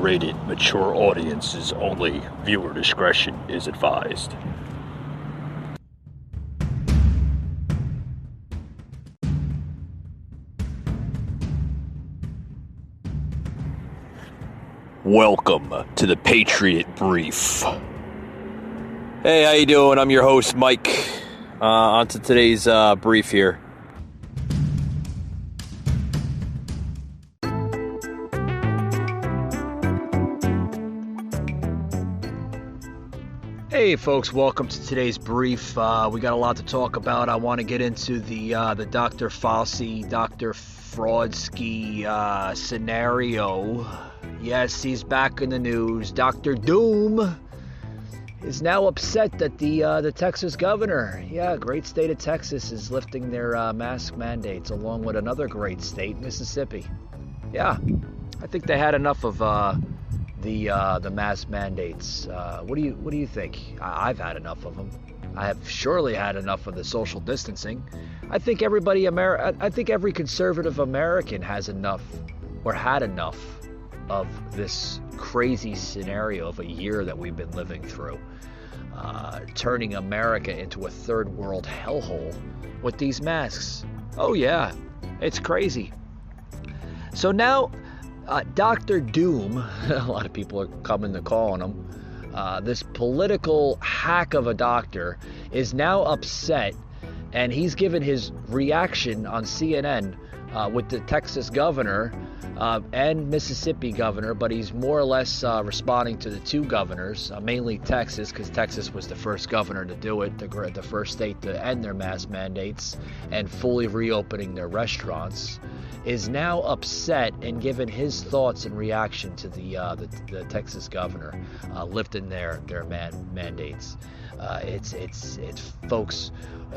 rated mature audiences only. Viewer discretion is advised. Welcome to the Patriot Brief. Hey, how you doing? I'm your host, Mike. On to today's brief here. Hey folks, welcome to today's brief. We got a lot to talk about. I want to get into the Dr. Fauci, Dr. Fraudsky scenario. Yes, he's back in the news. Dr. Doom is now upset that the Texas governor, great state of Texas, is lifting their mask mandates along with another great state, Mississippi. Yeah, I think they had enough of the mask mandates. What do you think? I've had enough of them. I have surely had enough of the social distancing. I think every conservative American has enough or had enough of this crazy scenario of a year that we've been living through, turning America into a third world hellhole with these masks. Oh yeah, it's crazy. So now Dr. Doom, a lot of people are coming to call on him, this political hack of a doctor is now upset, and he's given his reaction on CNN with the Texas governor and Mississippi governor, but he's more or less responding to the two governors, mainly Texas, because Texas was the first governor to do it, the first state to end their mask mandates and fully reopening their restaurants, is now upset and given his thoughts and reaction to the Texas governor lifting their mandates. It's folks,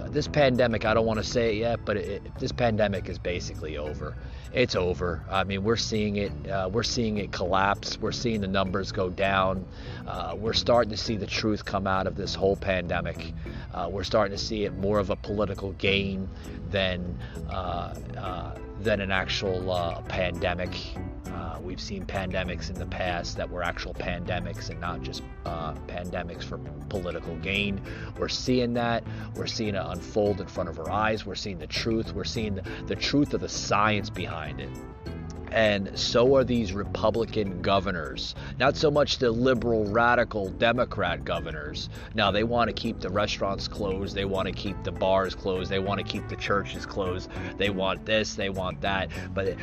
this pandemic, I don't want to say it yet, but this pandemic is basically over. It's over. I mean, we're seeing it. We're seeing it collapse. We're seeing the numbers go down. We're starting to see the truth come out of this whole pandemic. We're starting to see it more of a political gain than an actual pandemic. We've seen pandemics in the past that were actual pandemics and not just pandemics for political gain. We're seeing that. We're seeing it unfold in front of our eyes. We're seeing the truth. We're seeing the truth of the science behind it. And so are these Republican governors. Not so much the liberal, radical Democrat governors. Now, they want to keep the restaurants closed. They want to keep the bars closed. They want to keep the churches closed. They want this. They want that. But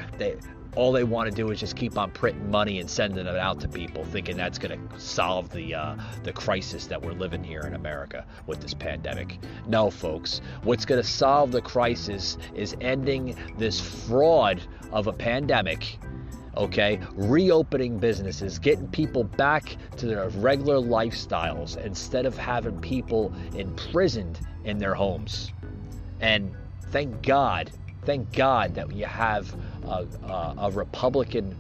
all they want to do is just keep on printing money and sending it out to people, thinking that's going to solve the crisis that we're living here in America with this pandemic. No, folks. What's going to solve the crisis is ending this fraud of a pandemic, okay? Reopening businesses, getting people back to their regular lifestyles instead of having people imprisoned in their homes. And thank God that you have a Republican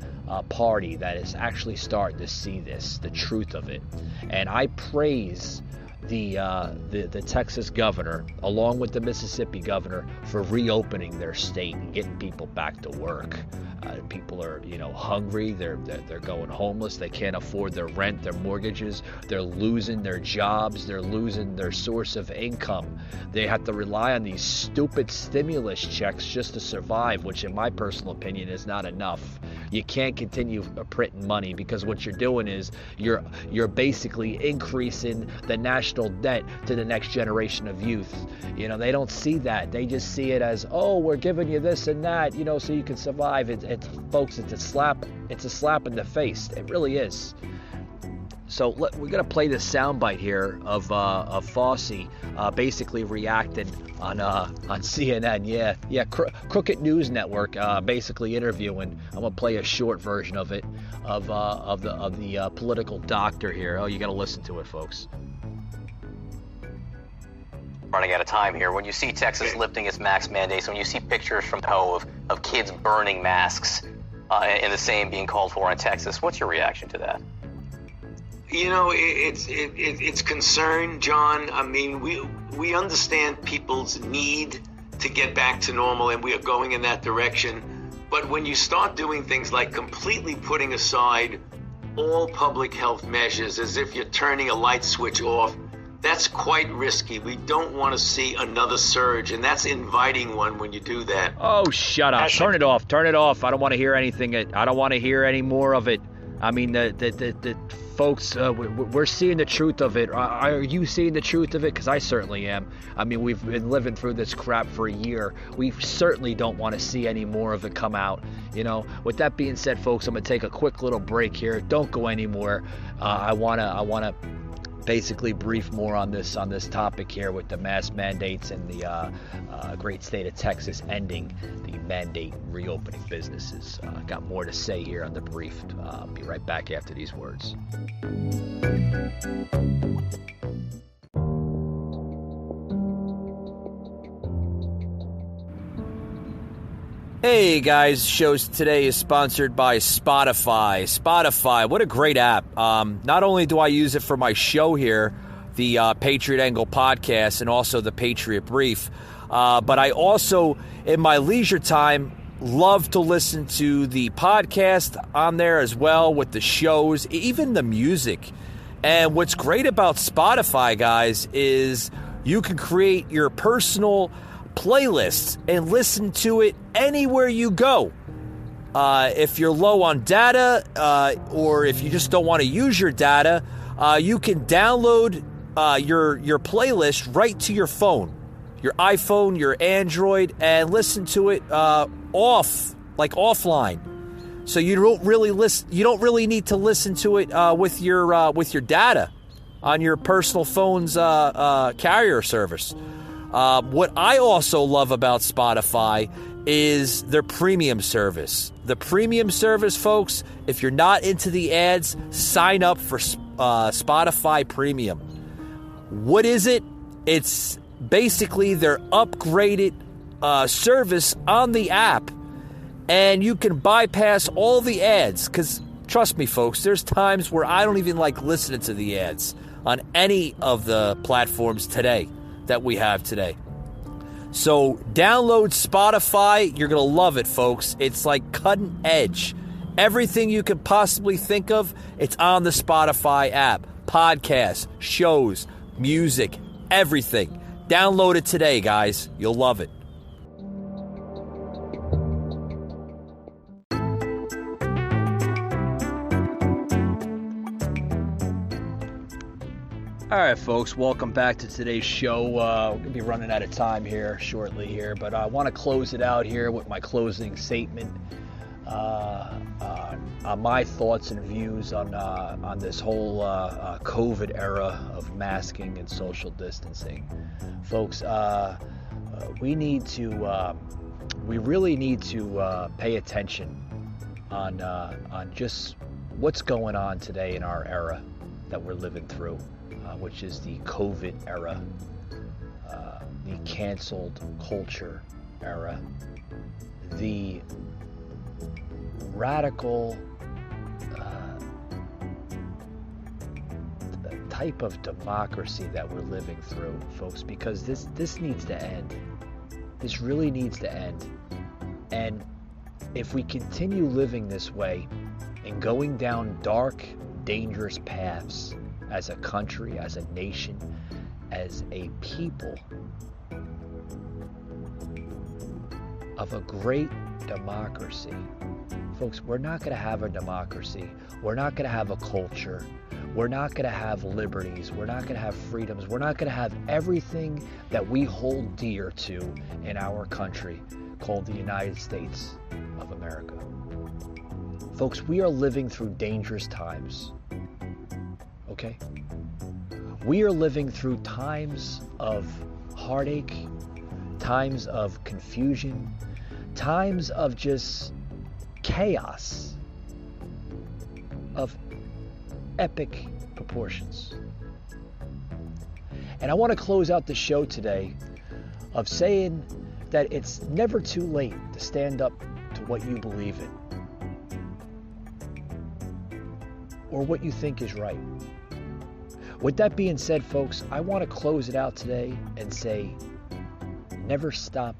party that is actually starting to see this, the truth of it. And I praise the Texas governor, along with the Mississippi governor, for reopening their state and getting people back to work. People are, hungry. They're going homeless. They can't afford their rent, their mortgages. They're losing their jobs. They're losing their source of income. They have to rely on these stupid stimulus checks just to survive, which in my personal opinion is not enough. You can't continue printing money, because what you're doing is you're basically increasing the national debt to the next generation of youth. They don't see that. They just see it as, oh, we're giving you this and that, so you can survive. Folks, it's a slap in the face. It really is. So we're gonna play this soundbite here of Fauci basically reacting on CNN. Crooked News Network basically interviewing. I'm gonna play a short version of it of the political doctor here. Oh, you gotta listen to it, folks. Running out of time here. When you see Texas lifting its mask mandates, when you see pictures from home of kids burning masks and the same being called for in Texas, what's your reaction to that? It's concern, John. I mean, we understand people's need to get back to normal, and we are going in that direction. But when you start doing things like completely putting aside all public health measures as if you're turning a light switch off, that's quite risky. We don't want to see another surge, and that's inviting one when you do that. Oh, shut up. Turn it off. Turn it off. I don't want to hear anything. I don't want to hear any more of it. I mean, the folks, we're seeing the truth of it. Are you seeing the truth of it? Because I certainly am. I mean, we've been living through this crap for a year. We certainly don't want to see any more of it come out. You know, with that being said, folks, I'm going to take a quick little break here. Don't go anywhere. I want to basically brief more on this topic here with the mask mandates and the great state of Texas ending the mandate reopening businesses. Got more to say here on the brief. I'll be right back after these words. Hey guys, shows today is sponsored by Spotify. Spotify, what a great app. Not only do I use it for my show here, the Patriot Angle podcast, and also the Patriot Brief, but I also, in my leisure time, love to listen to the podcast on there as well with the shows, even the music. And what's great about Spotify, guys, is you can create your personal playlists and listen to it anywhere you go. If you're low on data, or if you just don't want to use your data, you can download your playlist right to your phone, your iPhone, your Android, and listen to it offline. So you don't really need to listen to it with your data on your personal phone's carrier service. What I also love about Spotify is their premium service. The premium service, folks, if you're not into the ads, sign up for Spotify Premium. What is it? It's basically their upgraded service on the app, and you can bypass all the ads, because trust me, folks, there's times where I don't even like listening to the ads on any of the platforms today that we have today. So download Spotify. You're going to love it, folks. It's like cutting edge. Everything you could possibly think of, it's on the Spotify app. Podcasts, shows, music, everything. Download it today, guys. You'll love it. All right, folks, welcome back to today's show. We're going to be running out of time here shortly here, but I want to close it out here with my closing statement on my thoughts and views on this whole COVID era of masking and social distancing. Folks, we really need to pay attention on just what's going on today in our era that we're living through. Which is the COVID era, the canceled culture era, the radical type of democracy that we're living through, folks, because this needs to end. This really needs to end. And if we continue living this way and going down dark, dangerous paths, as a country, as a nation, as a people of a great democracy. Folks, we're not going to have a democracy. We're not going to have a culture. We're not going to have liberties. We're not going to have freedoms. We're not going to have everything that we hold dear to in our country called the United States of America. Folks, we are living through dangerous times. Okay? We are living through times of heartache, times of confusion, times of just chaos, of epic proportions. And I want to close out the show today of saying that it's never too late to stand up to what you believe in or what you think is right. With that being said, folks, I want to close it out today and say, never stop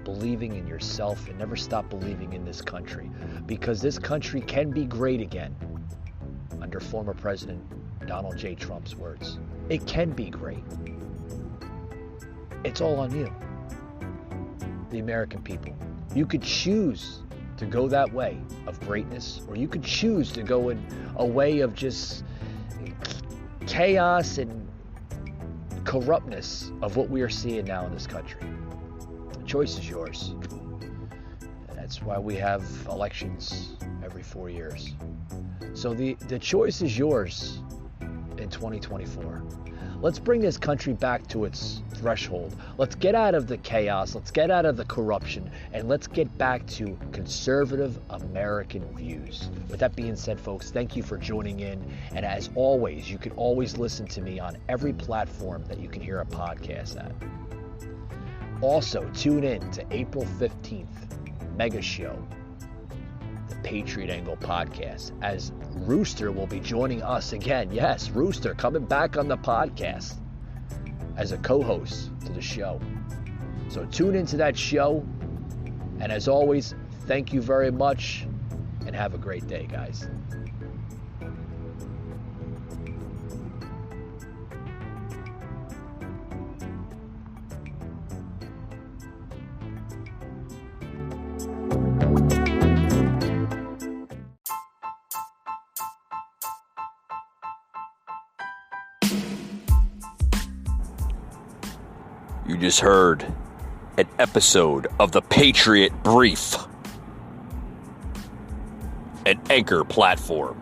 believing in yourself and never stop believing in this country, because this country can be great again. under former President Donald J. Trump's words. It can be great. It's all on you, the American people. You could choose to go that way of greatness, or you could choose to go in a way of just chaos and corruptness of what we are seeing now in this country. The choice is yours. And that's why we have elections every 4 years. So the choice is yours in 2024. Let's bring this country back to its threshold. Let's get out of the chaos. Let's get out of the corruption. And let's get back to conservative American views. With that being said, folks, thank you for joining in. And as always, you can always listen to me on every platform that you can hear a podcast at. Also, tune in to April 15th, mega show, the Patriot Angle podcast, as Rooster will be joining us again. Yes, Rooster coming back on the podcast as a co-host to the show. So tune into that show. And as always, thank you very much and have a great day, guys. You just heard an episode of the Patriot Brief, an Anchor platform.